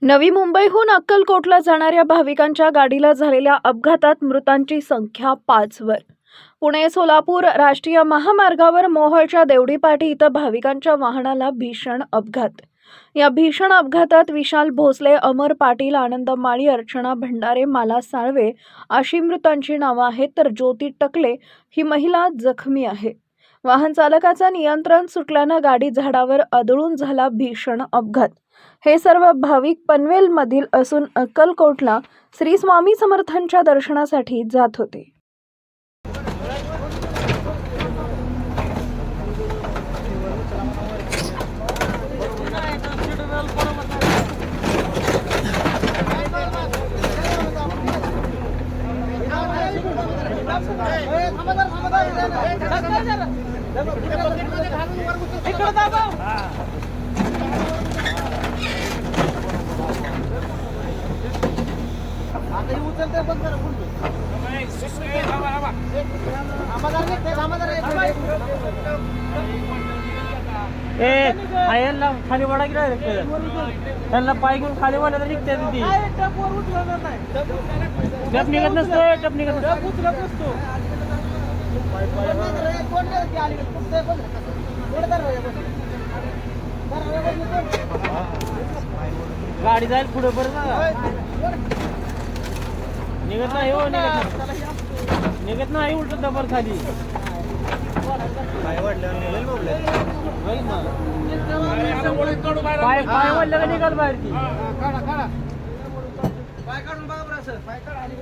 नवी मुंबईहून अक्कलकोटला जाणाऱ्या भाविकांच्या गाडीला झालेल्या अपघातात मृतांची संख्या 5 वर. पुणे सोलापूर राष्ट्रीय महामार्गावर मोहोळच्या देवडीपाटी इथं भाविकांच्या वाहनाला भीषण अपघात. या भीषण अपघातात विशाल भोसले, अमर पाटील, आनंद माळी, अर्चना भंडारे, माला साळवे अशी मृतांची नावं आहेत, तर ज्योती टकले ही महिला जखमी आहे. वाहन चालकाचा नियंत्रण सुटल्यानं गाडी झाडावर आदळून झाला भीषण अपघात. हे सर्व भाविक पनवेलमधील असून अक्कलकोटला श्री स्वामी समर्थांच्या दर्शनासाठी जात होते. खाली वडा गिरा त्यांना पाय घेऊन खाली वाढला तर निघते ती टप निघत नसतो. टप निघत नसतो. गाडी जाईल पुढे परत निघत नाही. हो निघत नाही. उलट डबर खाली पाय वाढलं का निघाल बाहेर ती पाय काढून बघा बरं सर. पाय काढ आली